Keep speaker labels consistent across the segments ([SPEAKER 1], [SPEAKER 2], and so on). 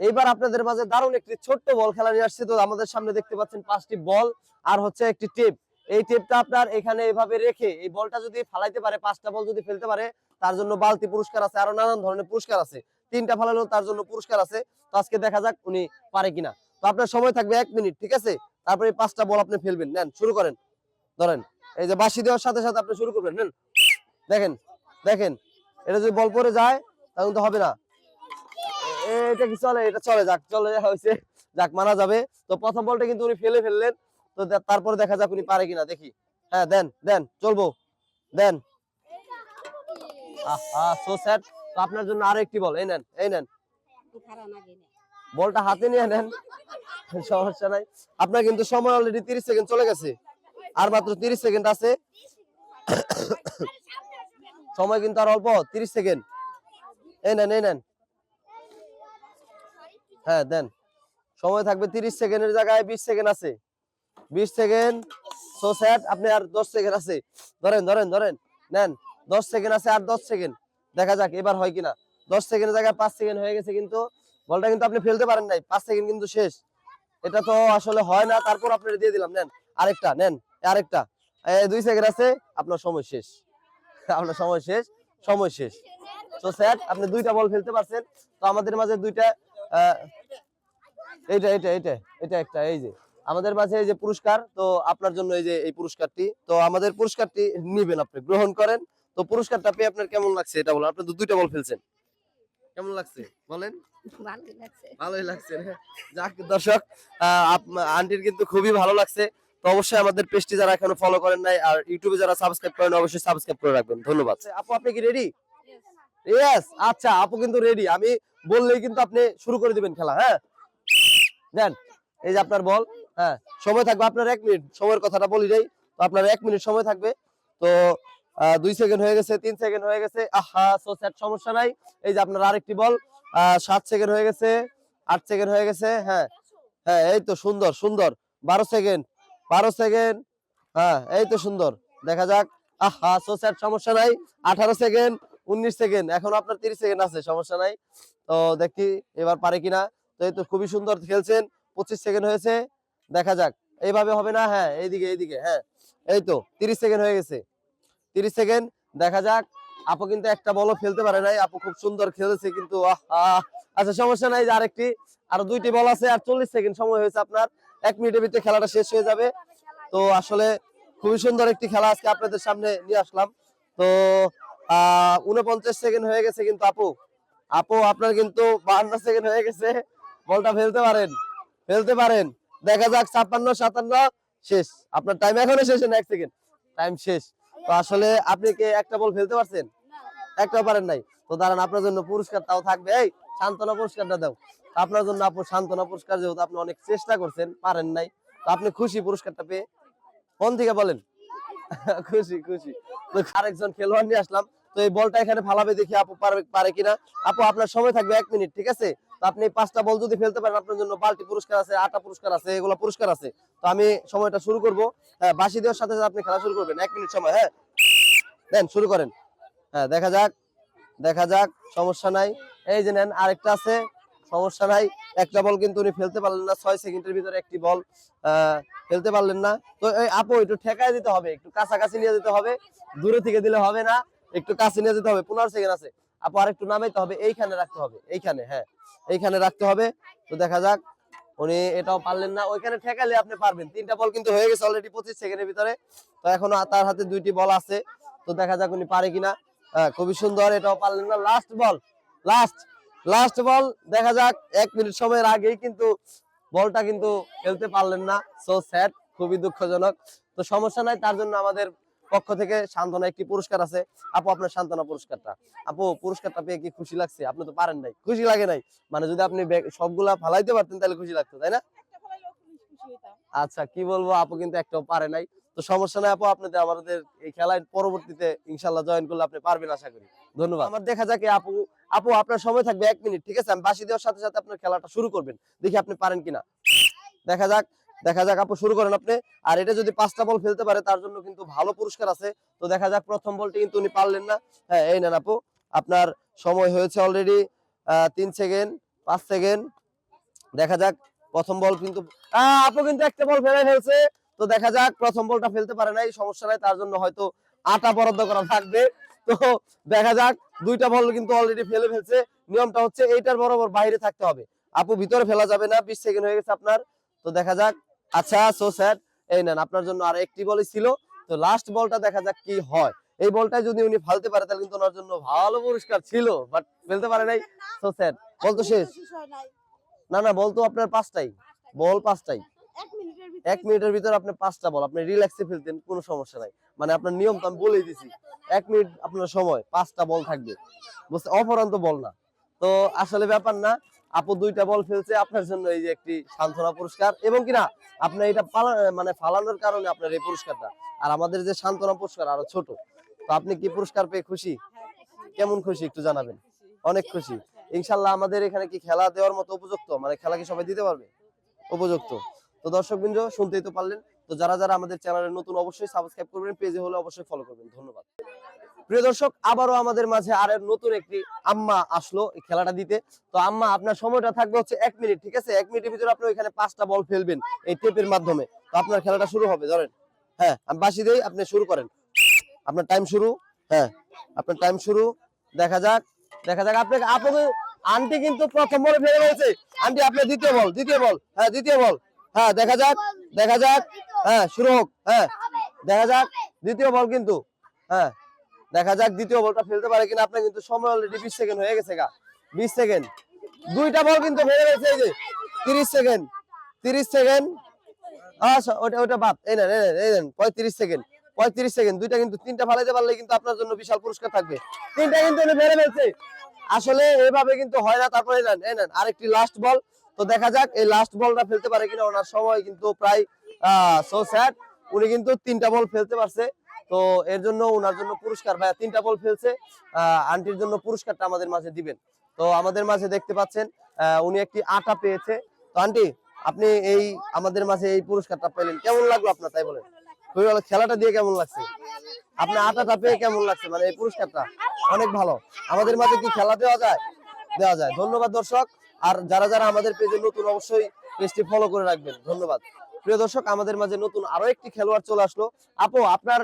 [SPEAKER 1] এইবার আপনাদের মাঝে দারুণ একটি ছোট্ট বল খেলা নিয়ে আসছে। তো আমাদের সামনে দেখতে পাচ্ছেন 5টি বল আর হচ্ছে একটি টেপ। এই টেপটা আপনার এখানে এভাবে রেখে এই বলটা যদি ফালাইতে পারে, 5টা বল যদি ফেলতে পারে, তার জন্য বালতি পুরস্কার আছে, আরো নানান ধরনের পুরস্কার আছে। 3টা ফালালেও তার জন্য পুরস্কার আছে। তো আজকে দেখা যাক উনি পারে কিনা। তো আপনার সময় থাকবে 1 মিনিট, ঠিক আছে? তারপরে 5টা বল আপনি ফেলবেন। নেন, শুরু করেন। ধরেন, এই যে বাঁশি দেওয়ার সাথে সাথে আপনি শুরু করবেন। নেন, দেখেন দেখেন, এটা যদি বল পরে যায় তাহলে তো হবে না। এটা কি চলে? এটা চলে, যাক, চলে হয়েছে, যাক, মানা যাবে। তো প্রথম বলটা কিন্তু উনি ফেলে ফেললেন। তো তারপরে দেখা যাক উনি পারে কিনা, দেখি। হ্যাঁ, দেন দেন, চলবো, দেন। So sad. তো আপনার জন্য আরো একটি বল, এই নেন, এই নেন, বলটা হাতে নিয়ে নেন, সমস্যা নাই। আপনার কিন্তু সময় অলরেডি 30 সেকেন্ড চলে গেছে, আর মাত্র 30 সেকেন্ড আছে। সময় কিন্তু আর অল্প, 30 সেকেন্ড। এই নেন, এই নেন, হ্যাঁ, দেন। সময় থাকবে 30 সেকেন্ডের জায়গায় 20 সেকেন্ড আছে, 20 সেকেন্ড। সো স্যাড, আপনি আর 10 সেকেন্ড আছে। ধরেন ধরেন ধরেন, নেন, 10 সেকেন্ড আছে, আর 10 সেকেন্ড। দেখা যাক এবার হয় কিনা। 10 সেকেন্ডের জায়গায় 5 সেকেন্ড হয়ে গেছে, কিন্তু বলটা কিন্তু আপনি ফেলতে পারেন নাই। 5 সেকেন্ড কিন্তু শেষ। এটা তো আসলে হয় না, তারপর আপনার দিয়ে দিলাম। নেন আরেকটা, নেন আরেকটা। 2 সেকেন্ড আছে, আপনার সময় শেষ। আপনার সময় শেষ, সময় শেষ। তো স্যার, আপনি 2টা বল ফেলতে পারছেন। তো আমাদের মাঝে 2টা, এইটা এইটা এইটা এটা একটা, এই যে আমাদের মাঝে এই যে পুরস্কার, তো আপনার জন্য এই যে এই পুরস্কারটি। তো আমাদের পুরস্কারটি নিবেন, আপনি গ্রহণ করেন। তো পুরস্কারটা পেয়ে আপনার কেমন লাগছে এটা বলুন। আপনি তো 2টা বল ফেলছেন, কেমন লাগছে বলেন?
[SPEAKER 2] ভালোই লাগছে।
[SPEAKER 1] ভালোই লাগছে। যাক দর্শক, আন্টির কিন্তু খুবই ভালো লাগছে। তো অবশ্যই আমাদের পেজটি যারা এখনো ফলো করেন নাই আর ইউটিউবে যারা সাবস্ক্রাইব করেন, অবশ্যই সাবস্ক্রাইব করে রাখবেন। ধন্যবাদ। আপু, আপনি কি রেডি? ইয়েস, আচ্ছা, আপু কিন্তু রেডি। আমি বললেই কিন্তু আপনি শুরু করে দিবেন খেলা। হ্যাঁ, দেন, এই যে আপনার বল। হ্যাঁ, সময় থাকবে আপনার 1 মিনিট। সময়ের কথাটা বলি নাই, তো আপনার 1 মিনিট সময় থাকবে। তো 2 সেকেন্ড হয়ে গেছে, 3 সেকেন্ড হয়ে গেছে। সো স্যাড, সমস্যা নাই। এই যে আপনার আরেকটি বল, 7 সেকেন্ড হয়ে গেছে, 8 সেকেন্ড হয়ে গেছে। হ্যাঁ হ্যাঁ, এই তো সুন্দর সুন্দর। 12 সেকেন্ড, 12 সেকেন্ড। হ্যাঁ, এই তো সুন্দর। দেখা যাক। সো স্যাড, সমস্যা নাই। 18 সেকেন্ড, 19 সেকেন্ড, এখন আপনার 30 সেকেন্ড আছে, সমস্যা নাই। তো দেখি এবার পারে কিনা। তো এই তো খুবই সুন্দর খেলছেন। 25 সেকেন্ড হয়েছে, দেখা যাক। এইভাবে হবে না, হ্যাঁ, এইদিকে এইদিকে, হ্যাঁ। এই তো 30 সেকেন্ড হয়ে গেছে, 30 সেকেন্ড। দেখা যাক। আপু কিন্তু একটা বলও ফেলতে পারে নাই। আপু খুব সুন্দর খেলেছে কিন্তু। আচ্ছা, সমস্যা নাই, যে আরেকটি, আরো 2টি বল আছে, আর 40 সেকেন্ড সময় হয়েছে আপনার। 1 মিনিটের ভিতরে খেলাটা শেষ হয়ে যাবে। তো আসলে খুবই সুন্দর একটি খেলা আজকে আপনাদের সামনে নিয়ে আসলাম। তো 49 সেকেন্ড হয়ে গেছে কিন্তু। আপু, আপু আপনার কিন্তু 52 সেকেন্ড হয়ে গেছে। বলটা ফেলতে পারেন, ফেলতে পারেন। দেখা যাক। 56, 57, শেষ। আপনার টাইম এখনো শেষ না, 1 সেকেন্ড, টাইম শেষ। তো আসলে আপনি কি একটা বল ফেলতে পারছেন? একটাও পারেন নাই। তো দাঁড়ান, আপনার জন্য পুরস্কারটাও থাকবে। এই সান্ত্বনা পুরস্কারটা দাও। আপনার জন্য আপু সান্ত্বনা পুরস্কার, যেহেতু আপনি অনেক চেষ্টা করছেন, পারেন নাই। তো আপনি খুশি পুরস্কারটা পেয়ে? কোন থেকে বলেন? খুশি খুশি। তো আরেকজন খেলোয়াড় নিয়ে আসলাম। তো এই বলটা এখানে ফালাবে, দেখি আপু পারে কিনা। আপু, আপনার সময় থাকবে 1 মিনিট, ঠিক আছে? তো আপনি 5টা বল যদি ফেলতে পারেন, আপনার জন্য বালতি পুরস্কার আছে, আটা পুরস্কার আছে, এগুলো পুরস্কার আছে। তো আমি সময়টা শুরু করব। হ্যাঁ, বাঁশি দেওয়ার সাথে সাথে আপনি খেলা শুরু করবেন। 1 মিনিট সময়। হ্যাঁ, দেন, শুরু করেন। হ্যাঁ, দেখা যাক, দেখা যাক, সমস্যা নাই। এই যে নেন, আরেকটা আছে, সমস্যা নাই। একটা বল কিন্তু উনি ফেলতে পারলেন না। 6 সেকেন্ডের ভিতরে একটি বল ফেলতে পারলেন না। তো এই আপু, একটু ঠেকায় দিতে হবে, একটু কাছাকাছি নিয়ে যেতে হবে, দূরে থেকে দিলে হবে না, একটু কাছে নিয়ে যেতে হবে। 15 সেকেন্ড আছে আপু, আরেকটু নামাইতে হবে, এইখানে রাখতে হবে, এইখানে, হ্যাঁ, এইখানে রাখতে হবে। তো দেখা যাক। উনি এটাও পারলেন না। ওইখানে ঠেকালে আপনি পারবেন। 3টা বল কিন্তু হয়ে গেছে অলরেডি 25 সেকেন্ডের ভিতরে। তো এখনো তার হাতে 2টি বল আছে। তো দেখা যাক উনি পারে কিনা। খুবই সুন্দর, এটাও পারলেন না। লাস্ট বল, লাস্ট লাস্ট বল। দেখা যাক। 1 মিনিট সময়ের আগেই কিন্তু বলটা কিন্তু খেলতে পারলেন না। সো স্যাড, খুবই দুঃখজনক। তো সমস্যা নাই, তার জন্য আমাদের পক্ষ থেকে সান্ত্বনা একটি পুরস্কার আছে। আপু, আপনার সান্ত্বনা পুরস্কারটা। আপু, পুরস্কারটা পেয়ে কি খুশি লাগছে? আপনি তো পারেন নাই, খুশি লাগে নাই? মানে যদি আপনি সবগুলা ফালাইতে পারতেন তাহলে খুশি লাগতো, তাই না? আচ্ছা, কি বলবো, আপু কিন্তু একটাও পারে নাই। তো সমস্যা নাই আপু, আপনাদের আমাদের এই খেলায় পরবর্তীতে ইনশাল্লাহ জয়েন করলে আপনি পারবেন আশা করি। ধন্যবাদ। আমার দেখা যাক। আপু, আপু আপনার সময় থাকবে 1 মিনিট, ঠিক আছে? আমি বাঁশি দেওয়ার সাথে সাথে আপনার খেলাটা শুরু করবেন, দেখি আপনি পারেন কিনা। দেখা যাক, দেখা যাক। আপু, শুরু করেন আপনি। আর এটা যদি 5টা বল ফেলতে পারে, তার জন্য কিন্তু ভালো পুরস্কার আছে। তো দেখা যাক। প্রথম বলটি কিন্তু উনি পারলেন না। হ্যাঁ, এই নেন আপু, আপনার সময় হয়েছে অলরেডি 3 সেকেন্ড, 5 সেকেন্ড, দেখা যাক প্রথম বল কিন্তু আপু কিন্তু একটা বল ফেলে ফেলছে। তো দেখা যাক প্রথম বলটা ফেলতে পারে নাই, সমস্যা নাই, তার জন্য হয়তো আটা বরাদ্দ করা থাকবে। তো দেখা যাক দুইটা বল কিন্তু অলরেডি ফেলে ফেলছে। নিয়মটা হচ্ছে এইটার বরাবর বাইরে থাকতে হবে, আপু ভিতরে ফেলা যাবে না। 20 সেকেন্ড হয়ে গেছে আপনার। তো দেখা যাক। আচ্ছা সো স্যাড, এই নেন আপনার জন্য আর একটি বলই ছিল। তো লাস্ট বলটা দেখা যাক কি হয়। এই বলটা যদি উনি ফালতে পারে তাহলে কিন্তু ওনার জন্য ভালো পুরস্কার ছিল, বাট ফেলতে পারে নাই। সো স্যাড, বল তো শেষ। না না, বল তো আপনার পাঁচটাই, বল পাঁচটাই। 1 মিনিটের ভিতরে আপনি 5টা বল, আপনি রিল্যাক্সে ফেলতেন, কোনো সমস্যা নাই। মানে আপনার নিয়ম তো আমি বলেই দিছি, 1 মিনিট আপনার সময়, 5টা বল থাকবে, বুঝতে, অপরন্ত বল না। তো আসলে ব্যাপার না, আপু 2টা বল ফেলছে, আপনার জন্য এই যে একটি সান্ত্বনা পুরস্কার, এবং কিনা আপনার এটা মানে ফালানোর কারণে আপনার এই পুরস্কারটা। আর আমাদের যে সান্ত্বনা পুরস্কার আরো ছোট। তো আপনি কি পুরস্কার পেয়ে খুশি? কেমন খুশি একটু জানাবেন। অনেক খুশি। ইনশাল্লাহ আমাদের এখানে কি খেলা দেওয়ার মতো উপযুক্ত, মানে খেলা কি সবাই দিতে পারবে? উপযুক্ত। তো দর্শকবৃন্দ শুনতেই তো পারলেন। তো যারা যারা আমাদের চ্যানেলে নতুন অবশ্যই সাবস্ক্রাইব করবেন, পেজে হলে অবশ্যই ফলো করবেন। ধন্যবাদ। প্রিয় দর্শক, আবারও আমাদের মাঝে আর নতুন একটি আম্মা আসলো এই খেলাটা দিতে। তো আম্মা, আপনার সময়টা থাকবে হচ্ছে 1 মিনিট, ঠিক আছে? 1 মিনিটের ভিতরে আপনি ওইখানে 5টা বল ফেলবেন এই টেপের মাধ্যমে। তো আপনার খেলাটা শুরু হবে, ধরেন। হ্যাঁ, আমি বাঁশি দেই, আপনি শুরু করেন। আপনার টাইম শুরু। হ্যাঁ, আপনার টাইম শুরু। দেখা যাক, দেখা যাক। আপনাকে আপনাকে আন্টি কিন্তু প্রথম বলে ফেলে রয়েছে। আন্টি আপনার দ্বিতীয় বল, দ্বিতীয় বল। হ্যাঁ, দ্বিতীয় বল। হ্যাঁ, দেখা যাক, দেখা যাক। হ্যাঁ, শুরু হোক। হ্যাঁ, দেখা যাক দ্বিতীয় বল কিন্তু। হ্যাঁ, দেখা যাক দ্বিতীয় বলটা ফেলতে পারে কিনা। আপনার কিন্তু সময় অলরেডি 20 সেকেন্ড হয়ে গেছে গা। 20 সেকেন্ড। দুইটা বল কিন্তু ফেলে গেছে, এই যে 30 সেকেন্ড। 30 সেকেন্ড। আচ্ছা, ওটা ওটা বাদ। এই নেন, এই নেন 35 সেকেন্ড। 35 সেকেন্ড। দুইটা কিন্তু, তিনটা ফালাইতে পারলে কিন্তু আপনার জন্য বিশাল পুরস্কার থাকবে। তিনটা কিন্তু উনি ফেলে ফেলছে। আসলে এইভাবে কিন্তু হয় না। তারপরে এই নেন আরেকটি লাস্ট বল। তো দেখা যাক এই লাস্ট বলটা ফেলতে পারে কিনা। ওনার সময় কিন্তু প্রায় সো স্যাড, উনি কিন্তু 3টা বল ফেলতে পারছে। তো এর জন্য ওনার জন্য পুরস্কার, ভাইয়া 3টা বল ফেলছে। আন্টির জন্য পুরস্কারটা আমাদের মাঝে দিবেন। তো আমাদের মাঝে দেখতে পাচ্ছেন উনি একটি আটা পেয়েছে। তো আন্টি, আপনি এই আমাদের মাঝে এই পুরস্কারটা পেলেন, কেমন লাগলো আপনার, তাই বলেন? খুবই ভালো। খেলাটা দিয়ে কেমন লাগছে? আপনার আটাটা পেয়ে কেমন লাগছে, মানে এই পুরস্কারটা? অনেক ভালো। আমাদের মাঝে কি খেলা দেওয়া যায়? দেওয়া যায়। ধন্যবাদ দর্শক। আর যারা যারা আমাদের পেজে নতুন, অবশ্যই পেজটি ফলো করে রাখবেন। ধন্যবাদ। প্রিয় দর্শক, আমাদের মাঝে নতুন আরো একটি খেলোয়াড় চলে আসলো। আপু, আপনার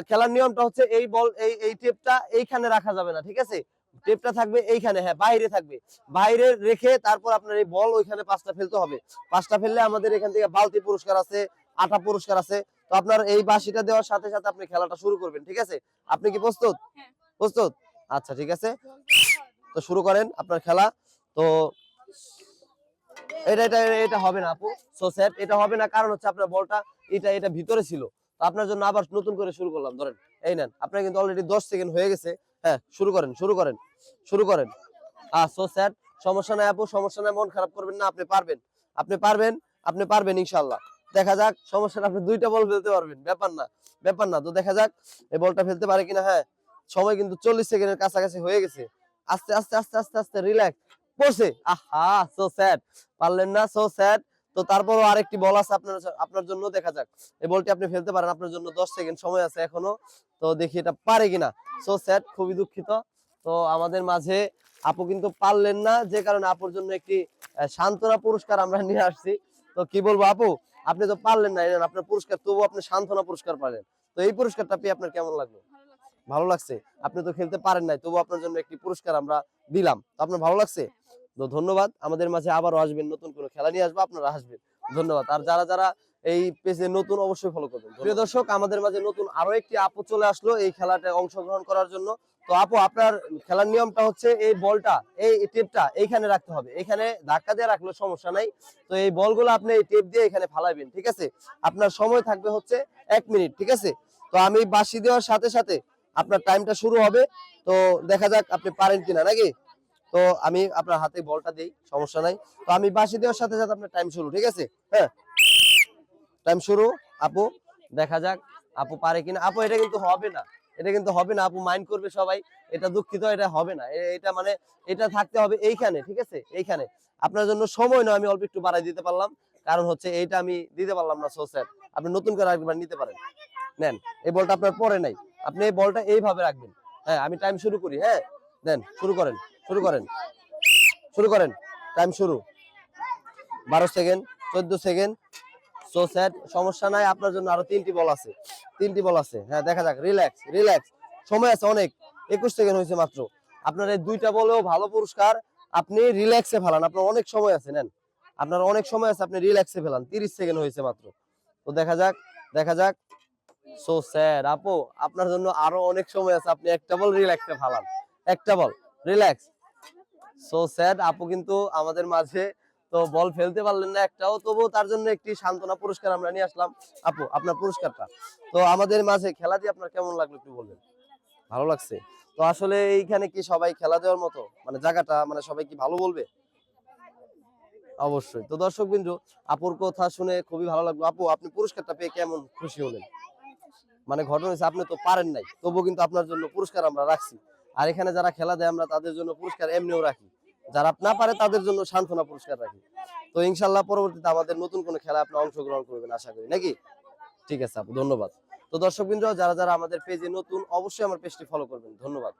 [SPEAKER 1] খেলার নিয়মটা হচ্ছে এই বল, এই টেপটা এইখানে রাখা যাবে না, ঠিক আছে? টেপটা থাকবে এইখানে, হ্যাঁ বাইরে থাকবে। বাইরে রেখে তারপর আপনার এই বল ওইখানে 5টা ফেলতে হবে। 5টা ফেললে আমাদের এখান থেকে বালতি পুরস্কার আছে, আটা পুরস্কার আছে। তো আপনার এই বাঁশিটা দেওয়ার সাথে সাথে আপনি খেলাটা শুরু করবেন, ঠিক আছে? আপনি কি প্রস্তুত? প্রস্তুত? আচ্ছা, ঠিক আছে। তো শুরু করেন আপনার খেলা। তো এটা এটা এটা হবে না আপু। সো স্যার, এটা হবে না, কারণ হচ্ছে আপনার বলটা এটা ভিতরে ছিল। তো আপনার জন্য আবার নতুন করে শুরু করলাম, ধরেন। এই নেন, আপনার কিন্তু অলরেডি 10 সেকেন্ড হয়ে গেছে। হ্যাঁ, শুরু করেন, শুরু করেন, শুরু করেন। সো স্যার, সমস্যা নাই আপু, সমস্যা নাই, মন খারাপ করবেন না, আপনি পারবেন, আপনি পারবেন, আপনি পারবেন ইনশাআল্লাহ। দেখা যাক, সমস্যা না, আপনি 2টা বল ফেলতে পারবেন, ব্যাপার না, ব্যাপার না। তো দেখা যাক এই বলটা ফেলতে পারে কিনা। হ্যাঁ, সময় কিন্তু 40 সেকেন্ডের কাছাকাছি হয়ে গেছে। আস্তে আস্তে আস্তে আস্তে আস্তে, রিল্যাক্স। পড়ছে, আহা, সো স্যাড, পারলেন না, সো স্যাড। তো তারপরও আরেকটি বল আছে আপনার আপনার জন্য, দেখা যাক এই বলটি আপনি ফেলতে পারেন, আপনার জন্য 10 সেকেন্ড সময় আছে এখনো। তো দেখি এটা পারে কিনা। সো স্যাড, খুবই দুঃখিত। তো আমাদের মাঝে আপু কিন্তু পারলেন না, যে কারণে আপুর জন্য একটি সান্ত্বনা পুরস্কার আমরা নিয়ে আসছি। তো কি বলবো আপু, আপনি তো পারলেন না, আপনার পুরস্কার, তবু আপনি সান্ত্বনা পুরস্কার পালেন। তো এই পুরস্কারটা পেয়ে আপনার কেমন লাগলো? ভালো লাগছে। আপনি তো খেলতে পারেন নাই, তবু আপনার জন্য একটি পুরস্কার আমরা দিলাম। তো আপনার ভালো লাগছে? তো ধন্যবাদ। আমাদের মাঝে আবারও আসবেন, নতুন কোনো খেলা নিয়ে আসবো, আপনারা আসবেন। ধন্যবাদ। আর যারা যারা এই পেজে নতুন, অবশ্যই ফলো করবেন। প্রিয় দর্শক, আমাদের মাঝে নতুন আরো একটি আপু চলে আসলো এই খেলাটায় অংশগ্রহণ করার জন্য। তো আপু, আপনার খেলার নিয়মটা হচ্ছে এই বলটা, এই টেপটা এইখানে রাখতে হবে। এখানে ধাক্কা দিয়ে রাখলে সমস্যা নাই। তো এই বলগুলো আপনি এই টেপ দিয়ে এখানে ফালাবেন, ঠিক আছে? আপনার সময় থাকবে হচ্ছে 1 মিনিট, ঠিক আছে? তো আমি বাঁশি দেওয়ার সাথে সাথে আপনার টাইমটা শুরু হবে। তো দেখা যাক আপনি পারেন কিনা, নাকি? তো আমি আপনার হাতে বলটা দেই, সমস্যা নাই। তো আমি বাঁশি দেওয়ার সাথে সাথে আপনার টাইম শুরু, ঠিক আছে? হ্যাঁ, টাইম শুরু। আপু, দেখা যাক আপু পারে কিনা। আপু, এটা কিন্তু হবে না, এটা কিন্তু হবে না আপু, মাইন্ড করবে সবাই। এটা দুঃখিত, এটা হবে না। এটা মানে এটা থাকতে হবে এইখানে, ঠিক আছে? এইখানে। আপনার জন্য সময় নয়, আমি অল্প একটু বাড়াই দিতে পারলাম, কারণ হচ্ছে এইটা আমি দিতে পারলাম না। সো স্যার, আপনি নতুন করে আরেকবার নিতে পারেন। নেন, এই বলটা আপনার পরে নাই, আপনি এই বলটা এইভাবে রাখবেন। হ্যাঁ, আমি টাইম শুরু করি। হ্যাঁ, দেন, শুরু করেন, শুরু করেন, শুরু করেন। টাইম শুরু। 12 সেকেন্ড, 14 সেকেন্ড। সো স্যাড, সমস্যা নাই, আপনার জন্য আরো 3টি বল আছে, 3টি বল আছে। হ্যাঁ দেখা যাক, রিল্যাক্স রিল্যাক্স, সময় আছে অনেক, 21 সেকেন্ড হয়েছে মাত্র। আপনার এই 2টা বলেও ভালো পুরস্কার, আপনি রিল্যাক্সে ফেলান, আপনার অনেক সময় আছে, নেন, আপনার অনেক সময় আছে, আপনি রিল্যাক্সে ফেলান। 30 সেকেন্ড হয়েছে মাত্র। তো দেখা যাক, দেখা যাক। সো স্যাড আপু, আপনার জন্য আরো অনেক সময় আছে, আপনি একটা বল রিল্যাক্সে ফালান, একটা বল রিল্যাক্স। সো স্যাড, আপু কিন্তু আমাদের মাঝে তো বল ফেলতে পারলেন না একটাও, তবুও তার জন্য একটি সান্ত্বনা পুরস্কার আমরা নিয়ে আসলাম। আপু আপনার পুরস্কারটা। তো আমাদের মাঝে খেলা দিয়ে আপনার কেমন লাগলো একটু বলবেন? ভালো লাগছে। তো আসলে এইখানে কি সবাই খেলা দেওয়ার মতো, মানে জায়গাটা, মানে সবাই কি ভালো বলবে? অবশ্যই। তো দর্শকবৃন্দ, আপুর কথা শুনে খুবই ভালো লাগলো। আপু আপনি পুরস্কারটা পেয়ে কেমন খুশি হলেন? মানে ঘটনা হচ্ছে আপনি তো পারেন নাই, তবুও কিন্তু আপনার জন্য পুরস্কার আমরা রাখছি। আর এখানে যারা খেলা দেয় আমরা তাদের জন্য পুরস্কার এমনিও রাখি, যারা না পারে তাদের জন্য সান্ত্বনা পুরস্কার রাখি। তো ইনশাল্লাহ পরবর্তীতে আমাদের নতুন কোনো খেলা আপনি অংশগ্রহণ করবেন আশা করি, নাকি? ঠিক আছে আপু, ধন্যবাদ। তো দর্শকবৃন্দ, যারা যারা আমাদের পেজে নতুন, অবশ্যই আমার পেজটি ফলো করবেন। ধন্যবাদ।